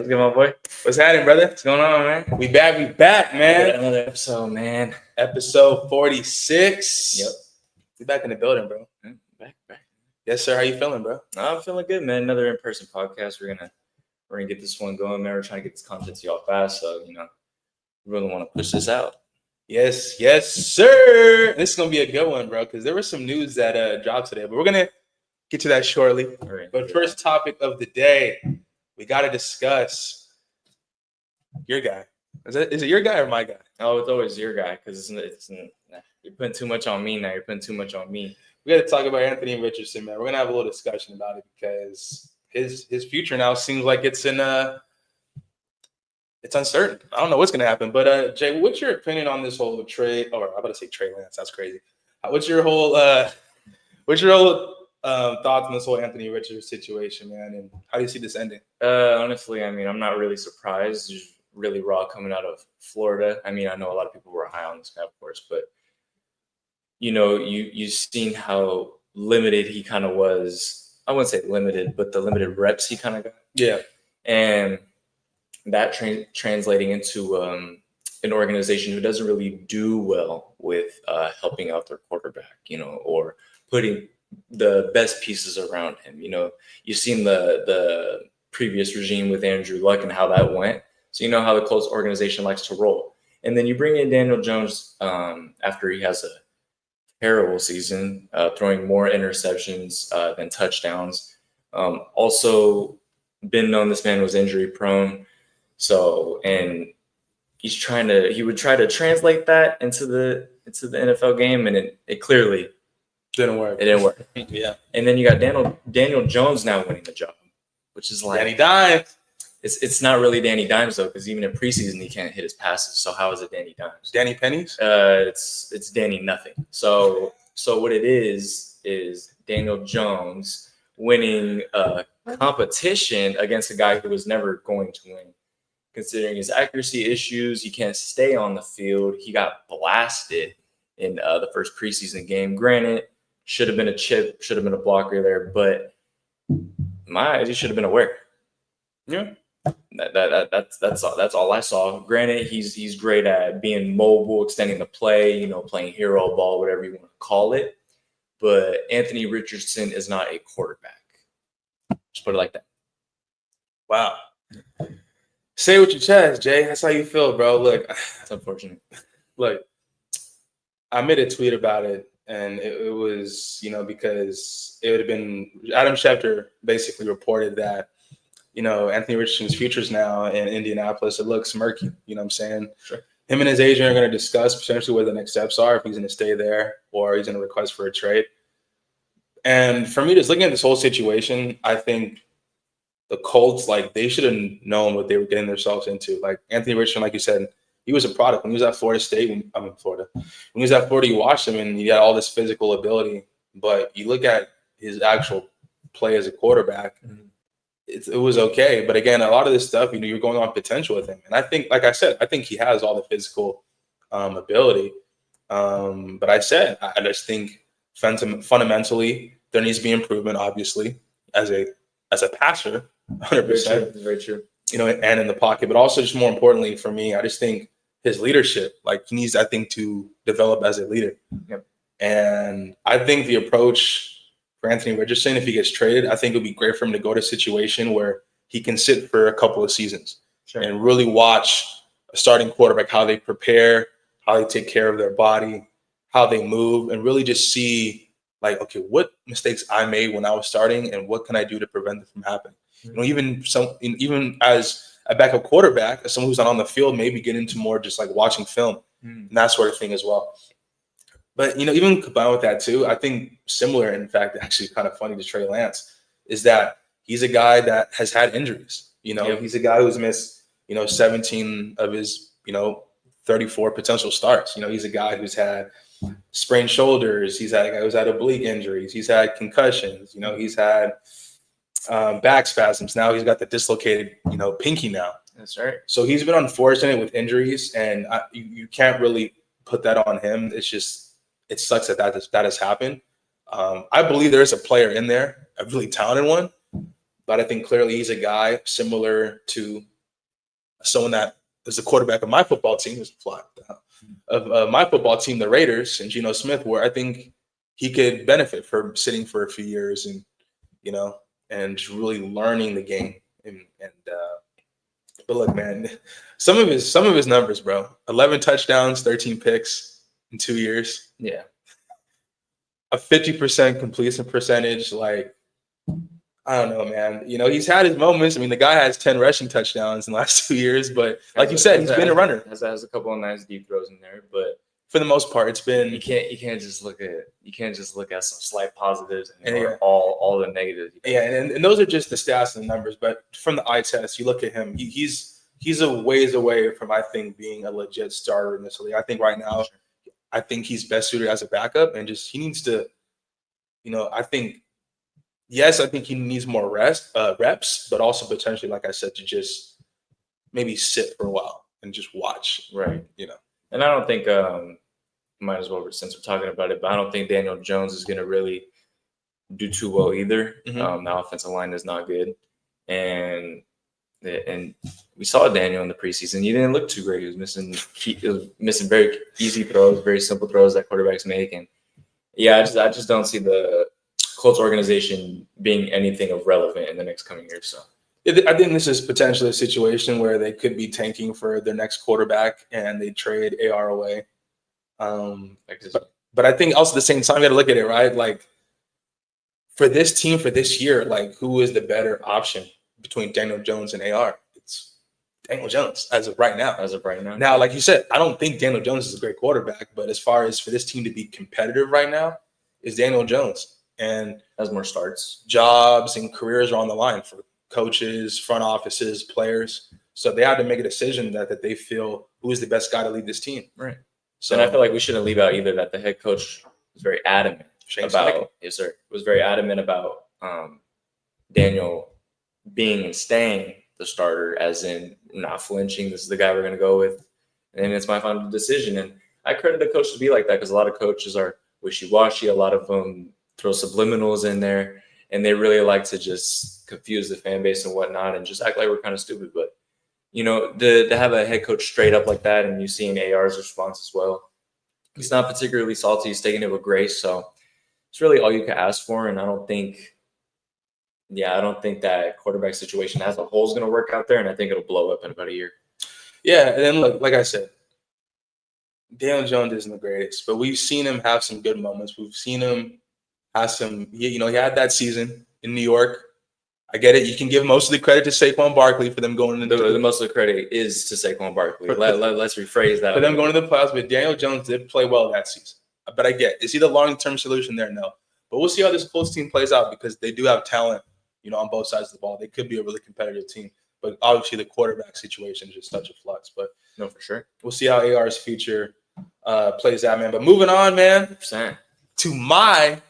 What's good, my boy? What's happening, brother? What's going on, man? We back, man. Another episode, man. Episode 46. Yep. We back in the building, bro. Back. Yes, sir. How you feeling, bro? I'm feeling good, man. Another in-person podcast. We're gonna get this one going, man. We're trying to get this content to y'all fast, so we really want to push this out. Yes, sir. This is gonna be a good one, bro, because there was some news that dropped today, but we're gonna get to that shortly. Right. But first topic of the day, we gotta discuss your guy. Is it your guy or my guy? Oh, it's always your guy because you're putting too much on me now. You're putting too much on me. We got to talk about Anthony Richardson, man. We're gonna have a little discussion about it because his future now seems like it's uncertain. I don't know what's gonna happen. But Jay, what's your opinion on this whole Trey? Or I'm about to say Trey Lance. That's crazy. What's your whole thoughts on this whole Anthony Richardson situation, man? And how do you see this ending? Honestly, I mean, I'm not really surprised. It's really raw coming out of Florida. I mean, I know a lot of people were high on this guy, of course, but you've seen how limited he kind of was. I wouldn't say limited, but the limited reps he kind of got. Yeah. And that translating into an organization who doesn't really do well with helping out their quarterback, or putting the best pieces around him. You've seen the previous regime with Andrew Luck and how that went. So you know how the Colts organization likes to roll. And then you bring in Daniel Jones after he has a terrible season, throwing more interceptions than touchdowns. Also been known this man was injury prone. So, and he would try to translate that into the NFL game, and it clearly didn't work. It didn't work. Yeah. And then you got Daniel Jones now winning the job, which is like Danny Dimes. It's not really Danny Dimes though, because even in preseason he can't hit his passes. So how is it Danny Dimes? Danny Pennies? It's Danny nothing. So what it is Daniel Jones winning a competition against a guy who was never going to win. Considering his accuracy issues, he can't stay on the field. He got blasted in the first preseason game. Granted, should have been a chip, should have been a blocker there, but my eyes, he should have been aware. Yeah. That's all I saw. Granted, he's great at being mobile, extending the play, playing hero ball, whatever you want to call it. But Anthony Richardson is not a quarterback. Just put it like that. Wow. Say what your chest, Jay. That's how you feel, bro. Look, it's unfortunate. Look, I made a tweet about it, and it was, because it would have been Adam Schefter basically reported that, Anthony Richardson's futures now in Indianapolis, it looks murky. You know what I'm saying? Sure. Him and his agent are going to discuss potentially what the next steps are, if he's going to stay there or he's going to request for a trade. And for me, just looking at this whole situation, I think the Colts, they should have known what they were getting themselves into. Like Anthony Richardson, like you said, he was a product. When he was at Florida State, when he was at Florida, you watched him and he had all this physical ability. But you look at his actual play as a quarterback, it was okay. But again, a lot of this stuff, you're going on potential with him. And I think, like I said, I think he has all the physical ability. But I just think fundamentally there needs to be improvement, obviously, as a passer, 100%. Very true. And in the pocket, but also just more importantly for me, I just think his leadership, he needs, I think, to develop as a leader. Yep. And I think the approach for Anthony Richardson, if he gets traded, I think it would be great for him to go to a situation where he can sit for a couple of seasons and really watch a starting quarterback, how they prepare, how they take care of their body, how they move, and really just see, okay, what mistakes I made when I was starting and what can I do to prevent it from happening? Even as a backup quarterback, as someone who's not on the field, maybe get into more just watching film and that sort of thing as well. But, even combined with that too, I think similar, in fact, actually kind of funny to Trey Lance, is that he's a guy that has had injuries. He's a guy who's missed, 17 of his, 34 potential starts. He's a guy who's had sprained shoulders. He's had a guy who's had oblique injuries. He's had concussions. He's had back spasms. Now he's got the dislocated, pinky now. That's right. So he's been unfortunate with injuries, and you can't really put that on him. It's just, it sucks that has happened. I believe there is a player in there, a really talented one, but I think clearly he's a guy similar to someone that is the quarterback of my football team, is fly of my football team, the Raiders, and Geno Smith, where I think he could benefit from sitting for a few years and and just really learning the game. But look, man, some of his numbers, bro. 11 touchdowns, 13 picks in 2 years. Yeah. A 50% completion percentage. Like, I don't know, man. He's had his moments. I mean, the guy has 10 rushing touchdowns in the last 2 years, but like you said, he's been a runner. Has a couple of nice deep throws in there, but for the most part, it's been. You can't just look at some slight positives and all the negatives. Yeah, and those are just the stats and the numbers. But from the eye test, you look at him. He's a ways away from, I think, being a legit starter in this league. I think right now, I think he's best suited as a backup, and just he needs to. I think. Yes, I think he needs more reps, but also potentially, like I said, to just maybe sit for a while and just watch. Right. And I don't think. Might as well, since we're talking about it, but I don't think Daniel Jones is going to really do too well either. Mm-hmm. The offensive line is not good, and we saw Daniel in the preseason. He didn't look too great. He was missing very easy throws, very simple throws that quarterbacks make, and I just don't see the Colts organization being anything of relevant in the next coming years. So I think this is potentially a situation where they could be tanking for their next quarterback and they trade AR away. But I think also at the same time, you got to look at it, right? Like, for this team, for this year, like, who is the better option between Daniel Jones and AR? It's Daniel Jones as of right now. Now, like you said, I don't think Daniel Jones is a great quarterback, but as far as for this team to be competitive right now, is Daniel Jones. And has more starts. Jobs and careers are on the line for coaches, front offices, players. So they have to make a decision that they feel who is the best guy to lead this team. Right. So, and I feel like we shouldn't leave out either that the head coach was very adamant about Daniel being and staying the starter, as in not flinching. This is the guy we're going to go with, and it's my final decision. And I credit a coach to be like that, because a lot of coaches are wishy-washy. A lot of them throw subliminals in there, and they really like to just confuse the fan base and whatnot, and just act like we're kind of stupid. But to have a head coach straight up like that, and you seeing AR's response as well, he's not particularly salty. He's taking it with grace. So it's really all you can ask for. And I don't think that quarterback situation as a whole is going to work out there. And I think it'll blow up in about a year. Yeah. And then look, like I said, Daniel Jones isn't the greatest, but we've seen him have some good moments. We've seen him have some, he had that season in New York. I get it. You can give most of the credit to Saquon Barkley for them going into the most of the credit is to Saquon Barkley. Let's rephrase that. For them going to the playoffs, but Daniel Jones did play well that season. But I get, is he the long-term solution there? No. But we'll see how this Colts team plays out, because they do have talent, on both sides of the ball. They could be a really competitive team. But obviously the quarterback situation is just such a flux. But no, for sure. We'll see how AR's future plays out, man. But moving on, man, 100%. To my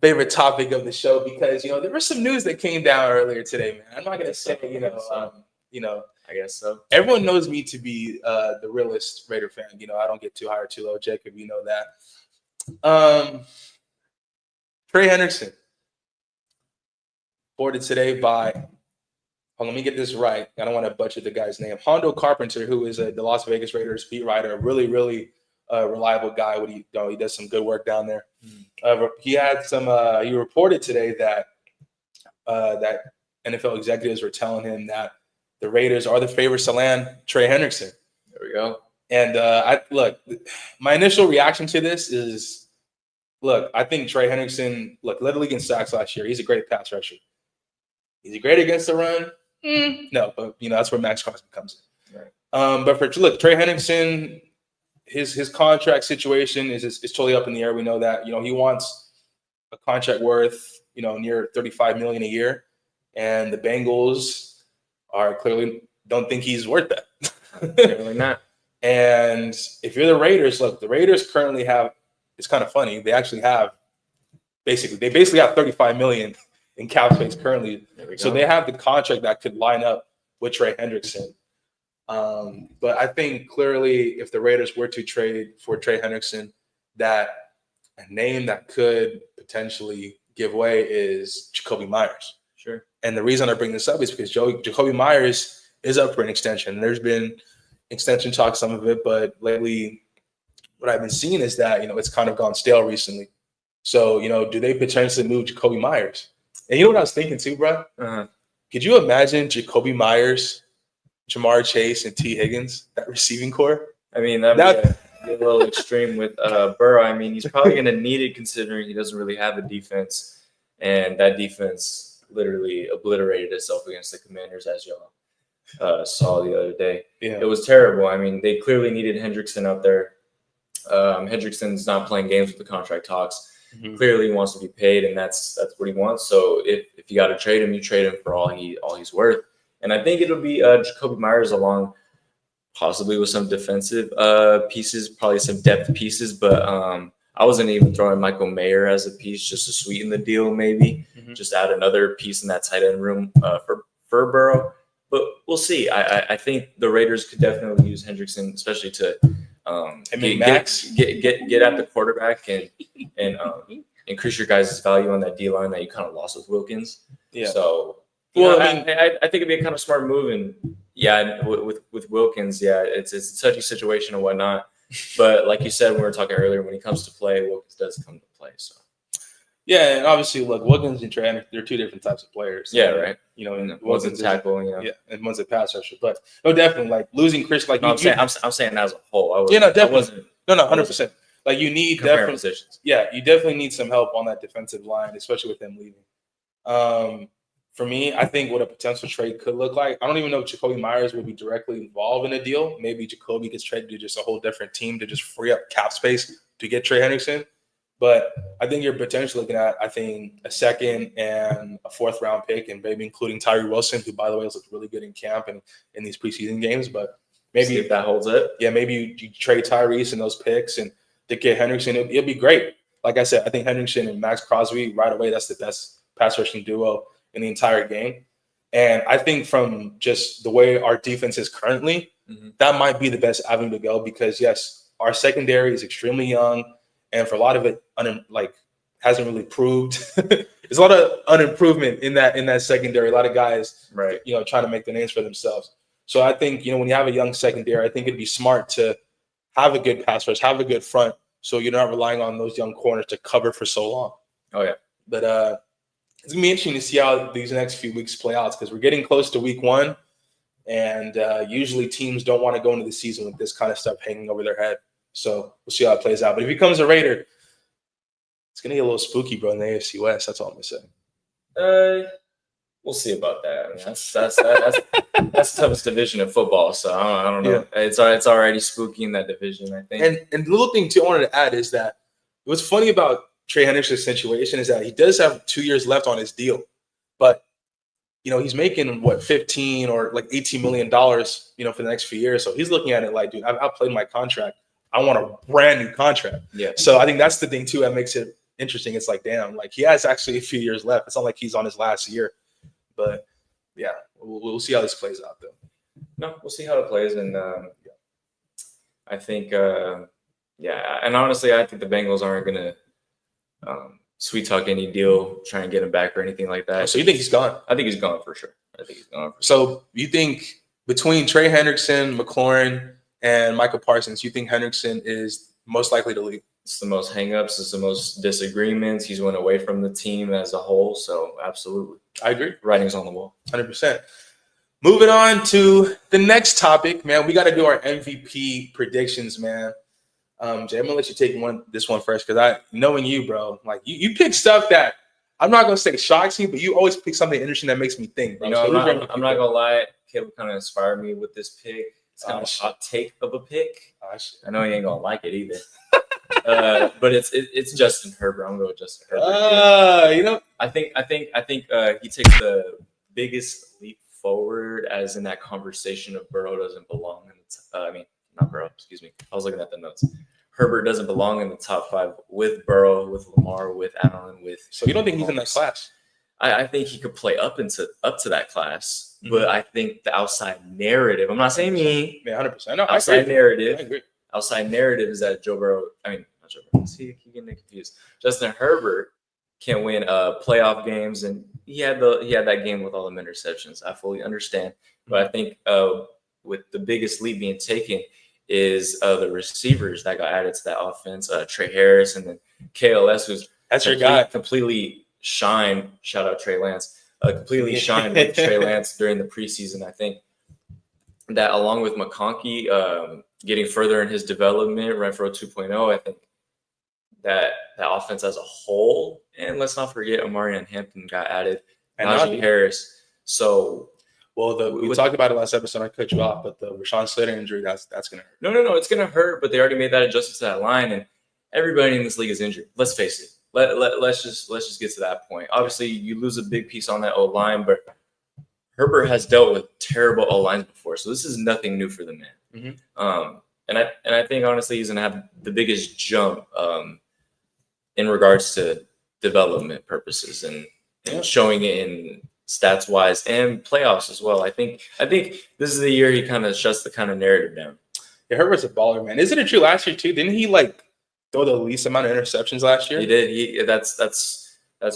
favorite topic of the show, because there was some news that came down earlier today, man. I'm not gonna say I guess so. dem knows me to be the realist Raider fan. I don't get too high or too low. Jacob, you know that. Trey Hendrickson reported today by, let me get this right. I don't want to butcher the guy's name. Hondo Carpenter, who is the Las Vegas Raiders beat writer, a really, really reliable guy. He does some good work down there. He had some. He reported today that that NFL executives were telling him that the Raiders are the favorites to land Trey Hendrickson. There we go. And my initial reaction to this is, I think Trey Hendrickson led the league in sacks last year. He's a great pass rusher. Is he great against the run? No, but that's where Max Crosby comes in. Right. But for Trey Hendrickson, his contract situation is totally up in the air. We know that. He wants a contract worth near $35 million a year, and the Bengals are clearly don't think he's worth that. Clearly not. And if you're the Raiders, the Raiders currently have. It's kind of funny. They actually have basically have $35 million in cap space currently, so they have the contract that could line up with Trey Hendrickson. But I think clearly, if the Raiders were to trade for Trey Hendrickson, that a name that could potentially give way is Jacoby Myers. Sure. And the reason I bring this up is because Jacoby Myers is up for an extension. There's been extension talk, some of it, but lately what I've been seeing is that, it's kind of gone stale recently. So, do they potentially move Jacoby Myers? And you know what I was thinking too, bro? Uh-huh. Could you imagine Jacoby Myers, Jamar Chase, and T. Higgins, that receiving core? I mean, that'd be a little extreme with Burrow. I mean, he's probably going to need it considering he doesn't really have a defense. And that defense literally obliterated itself against the Commanders, as y'all saw the other day. Yeah. It was terrible. I mean, they clearly needed Hendrickson out there. Hendrickson's not playing games with the contract talks. Mm-hmm. Clearly he wants to be paid, and that's what he wants. So if you got to trade him, you trade him for all he's worth. And I think it'll be Jacoby Myers along possibly with some defensive pieces, probably some depth pieces. But I wasn't even throwing Michael Mayer as a piece just to sweeten the deal, maybe. Mm-hmm. Just add another piece in that tight end room for Burrow. But we'll see. I think the Raiders could definitely use Hendrickson, especially to get at the quarterback and increase your guys' value on that D line that you kind of lost with Wilkins. Yeah. So, I think it'd be a kind of smart move. And yeah, with Wilkins, yeah, it's a touchy situation and whatnot. But like you said, when we were talking earlier, when he comes to play, Wilkins does come to play. So. Yeah, and obviously, look, Wilkins and Trey Hendrickson, they're two different types of players. Yeah, right. And one's a tackle, and one's a pass rusher. But no, definitely, like losing Chris, like I'm saying as a whole. Definitely. 100%. Like you need definitely positions. Yeah, you definitely need some help on that defensive line, especially with them leaving. For me, I think what a potential trade could look like. I don't even know if Jacoby Myers will be directly involved in a deal. Maybe Jacoby gets traded to just a whole different team to just free up cap space to get Trey Hendrickson. But I think you're potentially looking at, a second and a fourth round pick, and maybe including Tyree Wilson, who, by the way, has looked really good in camp and in these preseason games. But maybe if that holds it. Yeah, maybe you trade Tyrese and those picks and to get Hendrickson. It'll be great. Like I said, I think Hendrickson and Max Crosby right away, that's the best pass rushing duo in the entire game. And I think from just the way our defense is currently, that might be the best avenue to go because, yes, our secondary is extremely young. And for a lot of it, hasn't really proved. There's a lot of unimprovement in that secondary. A lot of guys, right, trying to make the names for themselves. So I think, when you have a young secondary, I think it'd be smart to have a good pass rush, have a good front, so you're not relying on those young corners to cover for so long. Oh yeah. But it's gonna be interesting to see how these next few weeks play out because we're getting close to week 1, and usually teams don't want to go into the season with this kind of stuff hanging over their head. So we'll see how it plays out. But if he becomes a Raider, it's going to get a little spooky, bro, in the AFC West. That's all I'm going to say. We'll see about that. I mean, that's the toughest division of football. So I don't know. Yeah. It's already spooky in that division, I think. And the little thing, too, I wanted to add is that what's funny about Trey Hendrickson's situation is that he does have 2 years left on his deal. But, he's making, $15 or $18 million, for the next few years. So he's looking at it like, dude, I've played my contract. I want a brand new contract. Yeah. So I think that's the thing too that makes it interesting. It's like, damn, he has actually a few years left. It's not like he's on his last year. But yeah, we'll see how this plays out though. No, we'll see how it plays. And I think, and honestly, I think the Bengals aren't going to sweet talk any deal, try and get him back or anything like that. So you think he's gone? I think he's gone for sure. So you think between Trey Hendrickson, McLaurin, and Michael Parsons, you think Hendrickson is most likely to leave? It's the most hangups. It's the most disagreements. He's went away from the team as a whole. So absolutely. I agree. Writing's on the wall. 100%. Moving on to the next topic, man. We got to do our MVP predictions, man. Jay, I'm going to let you take this one first because knowing you, bro, you pick stuff that I'm not going to say shocks me, but you always pick something interesting that makes me think, bro. I'm not going to lie. Caleb kind of inspired me with this pick. It's kind of a hot take of a pick. I know he ain't gonna like it either. But it's Justin Herbert. I'm going with Justin Herbert. I think he takes the biggest leap forward, as in that conversation of Burrow doesn't belong in not Burrow. Excuse me. I was looking at the notes. Herbert doesn't belong in the top 5 with Burrow, with Lamar, with Allen, with. So you don't think he's in that class? I think he could play up to that class, but I think the outside narrative. I'm not saying me. Yeah, 100%. No, outside narrative. I agree. Outside narrative is that Joe Burrow. Not Joe Burrow. See, you getting confused. Justin Herbert can't win playoff games, and he had that game with all the interceptions. I fully understand, but I think with the biggest leap being taken is the receivers that got added to that offense. Trey Harris and then KLS, who's That's your guy. Completely shined. Shout out Trey Lance. Completely shined with Trey Lance during the preseason. I think that along with McConkey getting further in his development, Renfro 2.0, I think that offense as a whole, and let's not forget Omarion Hampton got added, and Najee Harris. So, well, we talked about it last episode. I cut you off, but the Rashawn Slater injury, that's gonna hurt. No, it's gonna hurt. But they already made that adjustment to that line, and everybody in this league is injured. Let's face it. Let's just get to that point. Obviously, you lose a big piece on that O line, but Herbert has dealt with terrible O lines before, so this is nothing new for the man. Mm-hmm. And I think honestly he's gonna have the biggest jump in regards to development purposes and showing it in stats wise and playoffs as well. I think this is the year he kind of shuts the kind of narrative down. Yeah, Herbert's a baller, man. Isn't it true last year too? Didn't he throw the least amount of interceptions last year? He did. That's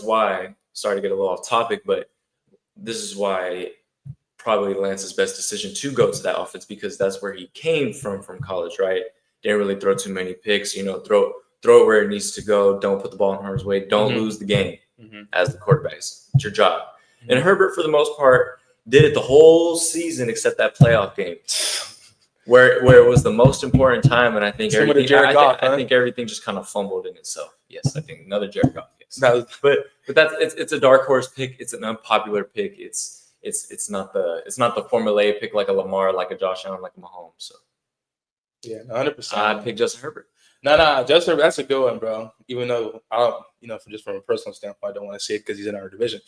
why. Sorry to get a little off topic, but this is why probably Lance's best decision to go to that offense, because that's where he came from college, right? Didn't really throw too many picks, throw it where it needs to go. Don't put the ball in harm's way. Don't lose the game as the quarterback. It's your job. And Herbert, for the most part, did it the whole season except that playoff game, where it was the most important time. And I think I think everything just kind of fumbled in itself. Yes, I think another Jared Goff. Yes. But it's a dark horse pick. It's an unpopular pick. It's not the formulaic pick like a Lamar, like a Josh Allen, like a Mahomes. So yeah, 100%. I picked Justin Herbert. No, Justin Herbert, that's a good one, bro. Even though just from a personal standpoint, I don't want to say it because he's in our division.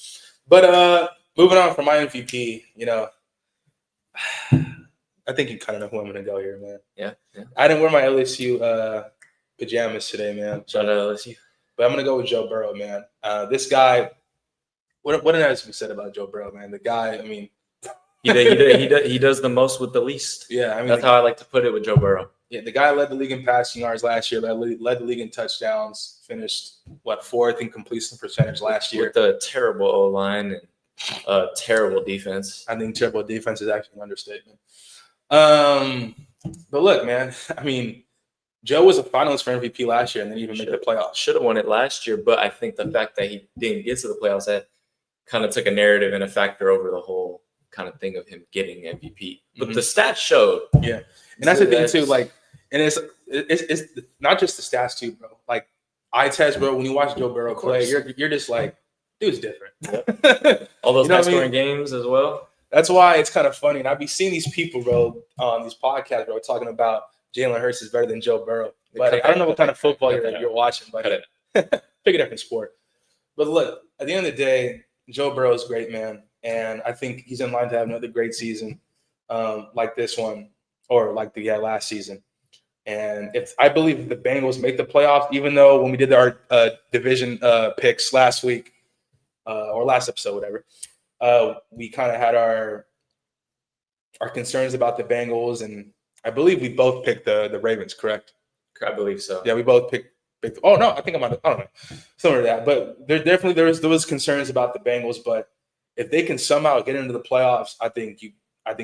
But moving on from my MVP, I think you kind of know who I'm going to go here, man. Yeah. I didn't wear my LSU pajamas today, man. Shout out LSU. But I'm going to go with Joe Burrow, man. This guy, what has been said about Joe Burrow, man? The guy, I mean. He does the most with the least. Yeah, I mean. That's how I like to put it with Joe Burrow. Yeah, the guy led the league in passing yards last year, led the league in touchdowns, finished, fourth in completion percentage last year. With a terrible O-line and terrible defense. I think terrible defense is actually an understatement. But look, man, I mean, Joe was a finalist for MVP last year and didn't even make the playoffs. Should have won it last year, but I think the fact that he didn't get to the playoffs, that kind of took a narrative and a factor over the whole kind of thing of him getting MVP. But the stats showed. Yeah. And that's the thing too, and it's not just the stats too, bro. Like eye test, bro. When you watch Joe Burrow play, you're just like, dude's different. Yep. All those high scoring games as well. That's why it's kind of funny. And I'd be seeing these people, bro, on these podcasts, bro, talking about Jalen Hurts is better than Joe Burrow. But I don't know what kind of football you're watching, but pick a different sport. But look, at the end of the day, Joe Burrow is great, man. And I think he's in line to have another great season like this one or like the last season. And I believe the Bengals make the playoffs, even though when we did our division picks last week or last episode, whatever, we kind of had our concerns about the Bengals. And I believe we both picked the Ravens, correct? I believe so. Yeah, we both picked. Oh, no, I think I don't know. Something like that. But there was concerns about the Bengals. But if they can somehow get into the playoffs, I think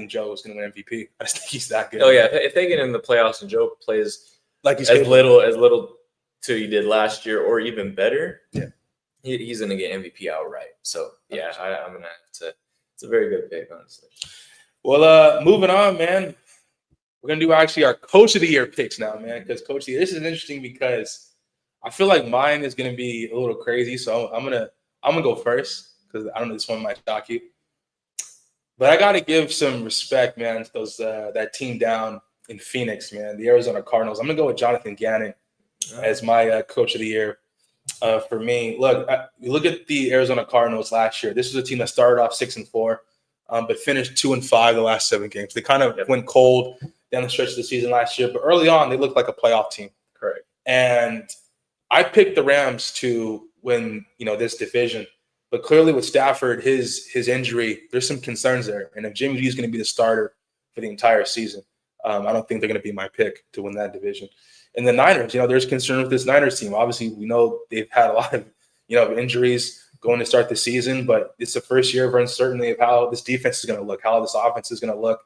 Joe is going to win MVP. I just think he's that good. Oh yeah, if they get in the playoffs and Joe plays like he's as little to he did last year or even better, yeah, he's going to get MVP outright. So yeah, I'm going to have to. It's a very good pick, honestly. Well, moving on, man. We're going to do actually our Coach of the Year picks now, man. Because Coach of the Year, this is interesting because I feel like mine is going to be a little crazy. So I'm gonna go first because I don't know, this one might shock you. But I got to give some respect, man, to those that team down in Phoenix, man, the Arizona Cardinals. I'm going to go with Jonathan Gannon as my Coach of the Year for me. Look, you look at the Arizona Cardinals last year. This was a team that started off 6-4, but finished 2-5 the last 7 games. They kind of went cold down the stretch of the season last year, but early on, they looked like a playoff team. Correct. And I picked the Rams to win, this division. But clearly with Stafford, his injury, there's some concerns there. And if Jimmy G is going to be the starter for the entire season, I don't think they're going to be my pick to win that division. And the Niners, there's concern with this Niners team. Obviously, we know they've had a lot of, injuries going to start the season, but it's the first year of uncertainty of how this defense is going to look, how this offense is going to look,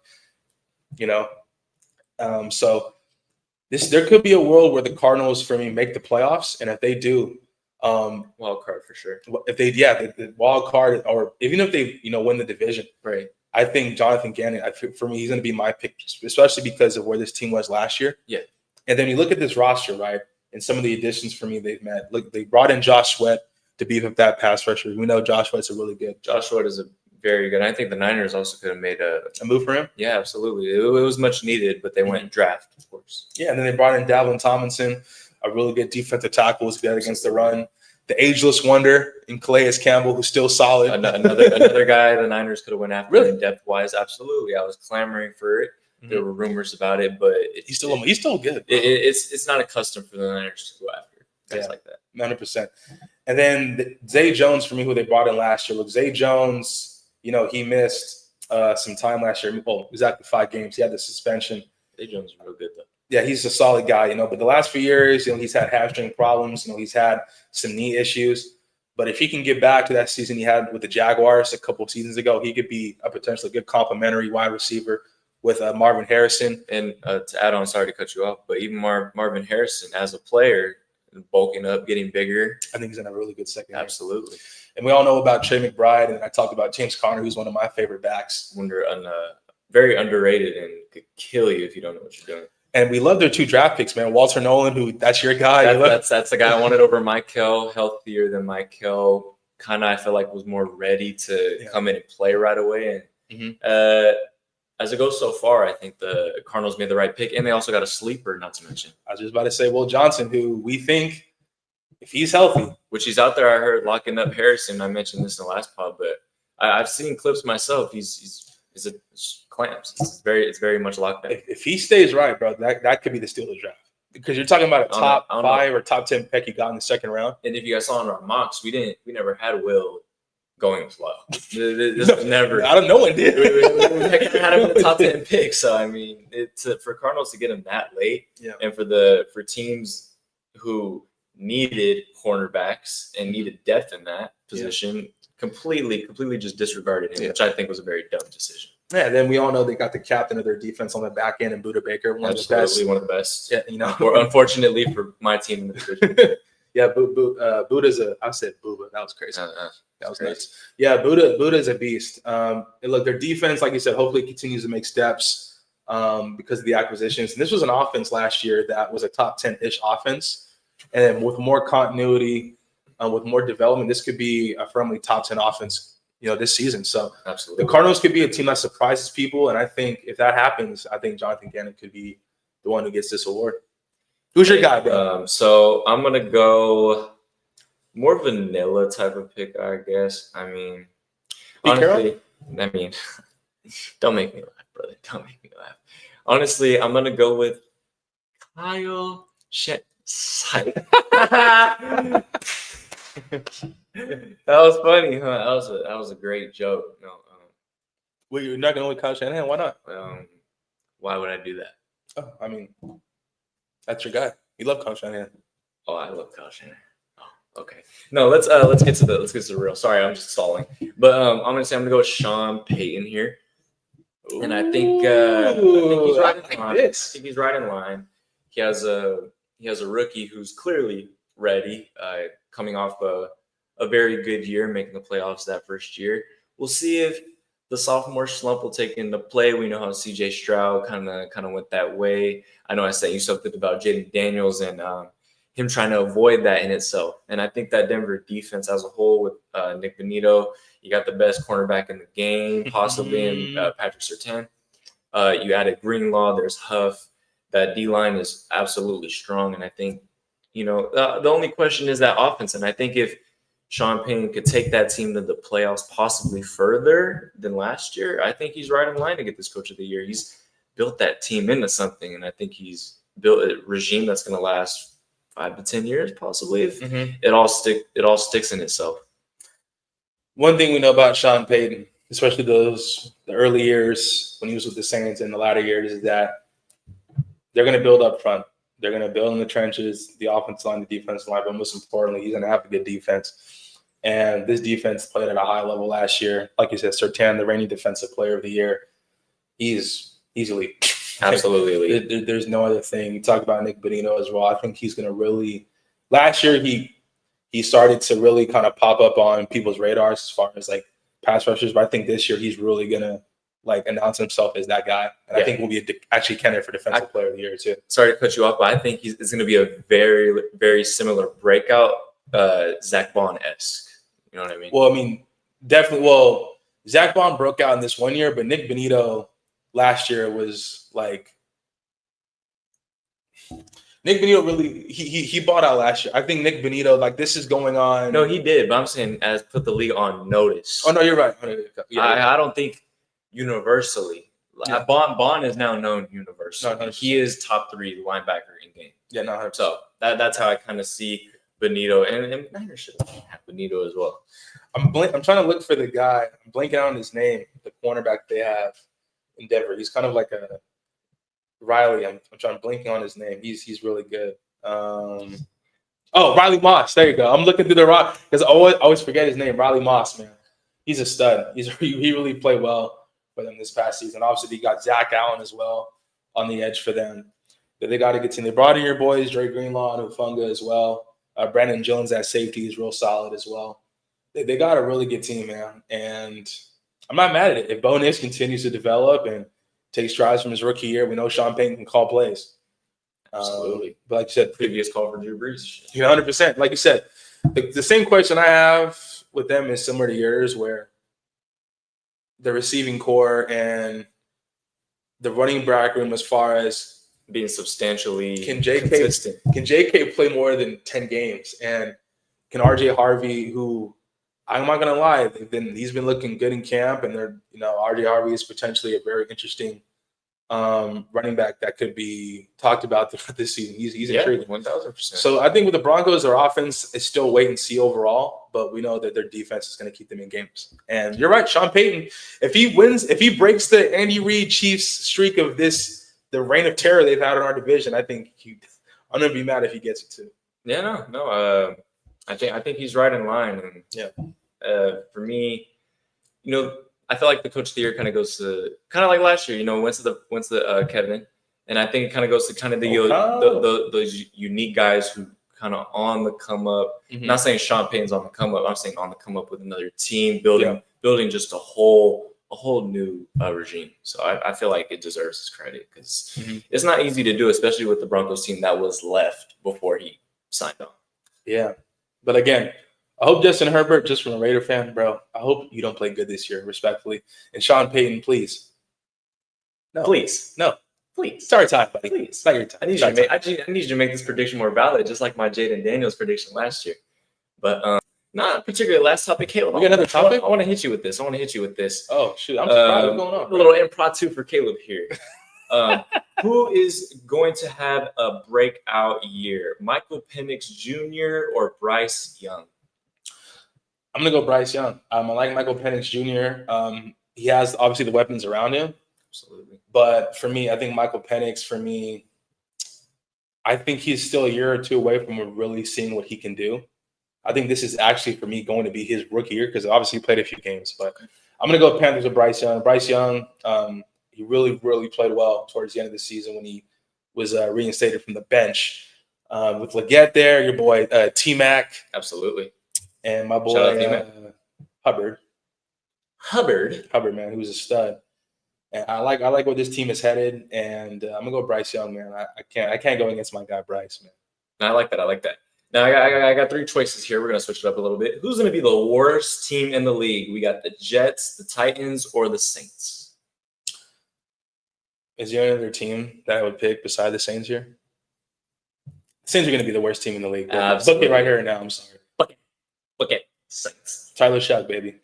So there could be a world where the Cardinals, for me, make the playoffs, and if they do, wild card for sure. If the wild card, or even if they win the division, right? I think Jonathan Gannon, for me, he's going to be my pick, especially because of where this team was last year. Yeah. And then you look at this roster, right, and some of the additions for me they've made. Look, they brought in Josh Sweat to beef up that pass rusher. We know Josh Sweat's a really good. Josh Sweat is a very good. I think the Niners also could have made a move for him. Yeah, absolutely. It was much needed, but they went and draft, of course. Yeah, and then they brought in Dalvin Tomlinson, a really good defensive tackle who's good against the run. The ageless wonder in Calais Campbell, who's still solid. Another guy the Niners could have went after really? Depth-wise. Absolutely. I was clamoring for it. Mm-hmm. There were rumors about it, but he's still good. It's not a custom for the Niners to go after guys like that. 100%. And then Zay Jones, for me, who they brought in last year. Look, Zay Jones, he missed some time last year. Well, exactly 5 games. He had the suspension. Zay Jones is real good, though. Yeah, he's a solid guy, but the last few years, he's had hamstring problems. He's had some knee issues. But if he can get back to that season he had with the Jaguars a couple of seasons ago, he could be a potentially good complementary wide receiver with Marvin Harrison. And to add on, sorry to cut you off, but even Marvin Harrison as a player, bulking up, getting bigger. I think he's in a really good second. Absolutely. Year. And we all know about Trey McBride, and I talked about James Conner, who's one of my favorite backs. Very underrated and could kill you if you don't know what you're doing. And we love their 2 draft picks, man. Walter Nolan, that's your guy. That's the guy I wanted over Michael, healthier than Michael. Kind of, I feel like was more ready to come in and play right away. And as it goes so far, I think the Cardinals made the right pick, and they also got a sleeper, not to mention. I was just about to say Will Johnson, who we think, if he's healthy, which he's out there, I heard locking up Harrison. I mentioned this in the last pod, but I've seen clips myself. He's a clamps. It's very much locked down. If he stays right, bro, that could be the steal of the draft. Because you're talking about a top 5 or top 10 pick he got in the second round. And if you guys saw in our mocks, we never had Will going as well. This was never. I don't know one did. We had him in the top 10 pick. So I mean, it's for Cardinals to get him that late, and for teams who needed cornerbacks and needed depth in that position, completely just disregarded him, which I think was a very dumb decision. Yeah, then we all know they got the captain of their defense on the back end and Budda Baker, one of the best. Yeah, Or unfortunately for my team in the division. Yeah, Buddha's I said Booba. That was crazy. That was nuts. Yeah, Buddha's a beast. And look, their defense, like you said, hopefully continues to make steps because of the acquisitions. And this was an offense last year that was a top 10-ish offense. And then with more continuity, with more development, this could be a firmly top 10 offense, this season. So absolutely, the Cardinals could be a team that surprises people. And I think if that happens, I think Jonathan Gannon could be the one who gets this award. Who's your guy, bro? So I'm going to go more vanilla type of pick, I guess. I mean, honestly, don't make me laugh, brother. Don't make me laugh. Honestly, I'm going to go with Kyle That was funny, huh? That was a great joke. No, well, you're not going with Kyle Shanahan. Why not? Why would I do that? Oh, I mean, that's your guy. You love Kyle Shanahan. Oh, I love Kyle Shanahan. Oh, okay. No, let's get to the real. Sorry, I'm just stalling. But I'm gonna go with Sean Payton here, and I think he's right in line. I think he's right in line. He has a rookie who's clearly ready, coming off a very good year, making the playoffs that first year. We'll see if the sophomore slump will take into play. We know how C.J. Stroud kind of went that way. I know I said you something about Jaden Daniels and him trying to avoid that in itself. And I think that Denver defense as a whole with Nick Bonito, you got the best cornerback in the game, possibly in Patrick Surtain. You added Greenlaw. There's Huff. That D-line is absolutely strong. And I think, the only question is that offense. And I think if Sean Payton could take that team to the playoffs possibly further than last year, I think he's right in line to get this Coach of the Year. He's built that team into something, and I think he's built a regime that's going to last 5 to 10 years possibly if it all sticks in itself. One thing we know about Sean Payton, especially the early years when he was with the Saints and the latter years, is that they're going to build up front. They're going to build in the trenches, the offensive line, the defensive line, but most importantly, he's going to have a good defense. And this defense played at a high level last year. Like you said, Surtain, the reigning defensive player of the year, he's elite. Absolutely elite. There's no other thing. You talk about Nick Bonito as well. I think he's going to really – last year he started to really kind of pop up on people's radars as far as, like, pass rushers. But I think this year he's really going to, like, announce himself as that guy. And I think will be actually candidate for defensive player of the year too. Sorry to cut you off, but I think it's going to be a very, very similar breakout, Zach Bond-esque. You know what I mean? Well, I mean, definitely. Well, Zach Bond broke out in this one year, but Nick Bonito last year was like Nick Bonito really he bought out last year. I think Nick Bonito, like, this is going on. No, he did, but I'm saying as put the league on notice. Oh no, you're right. I don't think universally. Yeah. Bond is now known universally. No, he is top 3 linebacker in game. Yeah, no. So that's how I kind of see Bonito, and Niners should have Bonito as well. I'm trying to look for the guy. I'm blanking out on his name. The cornerback they have in Denver. He's kind of like a Riley. I'm blanking on his name. He's really good. Riley Moss. There you go. I'm looking through the rock because I always forget his name. Riley Moss, man. He's a stud. He really played well for them this past season. Obviously, they got Zach Allen as well on the edge for them. They got a good team. They brought in your boys, Dre Greenlaw and Ufunga as well. Brandon Jones at safety is real solid as well. They got a really good team, man. And I'm not mad at it. If Bo Nix continues to develop and take strides from his rookie year, we know Sean Payton can call plays. Absolutely. But like you said, previous call for Drew Brees. 100%. Like you said, the same question I have with them is similar to yours, where the receiving core and the running back room, as far as being substantially consistent. Can JK play more than 10 games? And can RJ Harvey, who I'm not gonna lie, he's been looking good in camp, and RJ Harvey is potentially a very interesting running back that could be talked about throughout this season. He's intriguing. 1,000%. So I think with the Broncos, their offense is still wait and see overall, but we know that their defense is going to keep them in games. And you're right, Sean Payton, if he breaks the Andy Reid Chiefs streak of the reign of terror they've had in our division, I think I'm going to be mad if he gets it too. Yeah, no. I think he's right in line. And for me, I feel like the coach of the year kind of goes to like last year, went to the Kevin, and I think it kind of goes to kind of those unique guys who kind of on the come up. Mm-hmm. Not saying Sean Payton's on the come up. I'm saying on the come up with another team, building just a whole new regime. So I feel like it deserves his credit because it's not easy to do, especially with the Broncos team that was left before he signed on. Yeah, but again, I hope Justin Herbert, just from a Raider fan, bro, I hope you don't play good this year, respectfully. And Sean Payton, please. No. Please. No. Please. It's our time, buddy. Please. It's not your time. I need you to make this prediction more valid, just like my Jaden Daniels prediction last year. But not particularly last topic, Caleb. We got another topic? I want to hit you with this. Oh, shoot. I'm surprised. What's going on? A little impromptu for Caleb here. Who is going to have a breakout year? Michael Penix Jr. or Bryce Young? I'm going to go Bryce Young. I like Michael Penix Jr. He has, obviously, the weapons around him. Absolutely. But for me, I think Michael Penix, I think he's still a year or two away from really seeing what he can do. I think this is actually, for me, going to be his rookie year because obviously he played a few games. But I'm going to go Panthers with Bryce Young. Bryce Young, he really, really played well towards the end of the season when he was reinstated from the bench. With Leggett there, your boy T-Mac. Absolutely. And my boy Hubbard. Hubbard, man, who's a stud. And I like where this team is headed, and I'm gonna go Bryce Young, man. I can't go against my guy Bryce, man. I like that. Now I got 3 choices here. We're gonna switch it up a little bit. Who's gonna be the worst team in the league? We got the Jets, the Titans, or the Saints. Is there any other team that I would pick beside the Saints here? The Saints are gonna be the worst team in the league. Book it right here now. I'm sorry. Book it. Saints. Tyler Sheck, baby.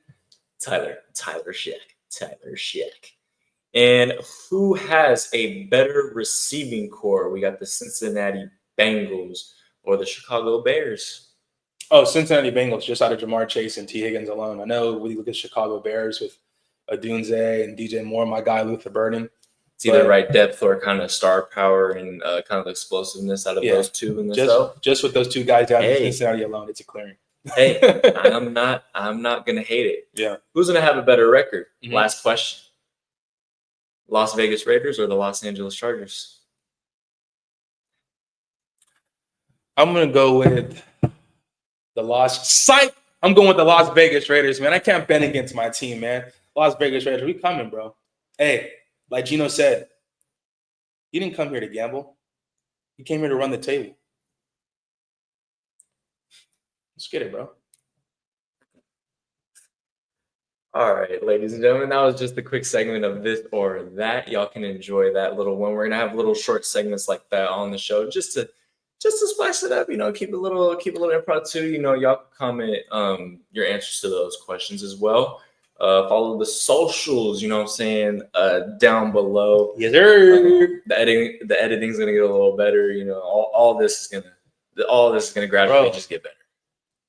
Tyler Sheck. And who has a better receiving core? We got the Cincinnati Bengals or the Chicago Bears. Oh, Cincinnati Bengals, just out of Jamar Chase and T. Higgins alone. I know when you look at Chicago Bears with Adunze and DJ Moore, my guy Luther Burden, It's either right depth or kind of star power and kind of explosiveness out of those two in the show. Just with those two guys out in Cincinnati alone, it's a clearing. Hey, I'm not gonna hate it. Yeah. Who's gonna have a better record? Last question. Las Vegas Raiders or the Los Angeles Chargers? I'm gonna go with I'm going with the Las Vegas Raiders, man. I can't bet against my team, man. Las Vegas Raiders, we coming, bro. Hey, like Gino said, he didn't come here to gamble. He came here to run the table. Let's get it, bro. All right, ladies and gentlemen, that was just a quick segment of this or that. Y'all can enjoy that little one. We're gonna have little short segments like that on the show, just to spice it up. Keep a little improv too. Y'all can comment your answers to those questions as well. Follow the socials. Down below. Yes, sir. The editing's gonna get a little better. All this is gonna gradually just get better.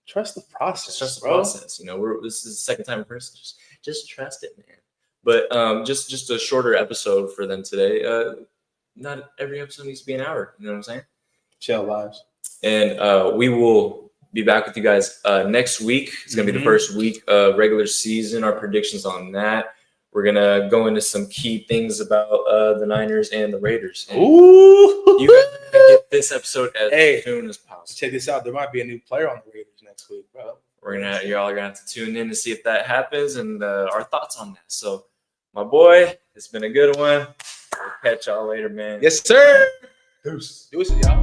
Trust the process. Trust the process. This is the second time in person. Just trust it, man. But just a shorter episode for them today. Not every episode needs to be an hour. You know what I'm saying? Chill lives. And we will be back with you guys next week. It's gonna be the first week of regular season. Our predictions on that. We're gonna go into some key things about the Niners and the Raiders. And Ooh! you guys are gonna get this episode as soon as possible. Check this out. There might be a new player on the Raiders next week, bro. Y'all are gonna have to tune in to see if that happens and our thoughts on that. So, my boy, it's been a good one. We'll catch y'all later, man. Yes, sir. Deuces, y'all.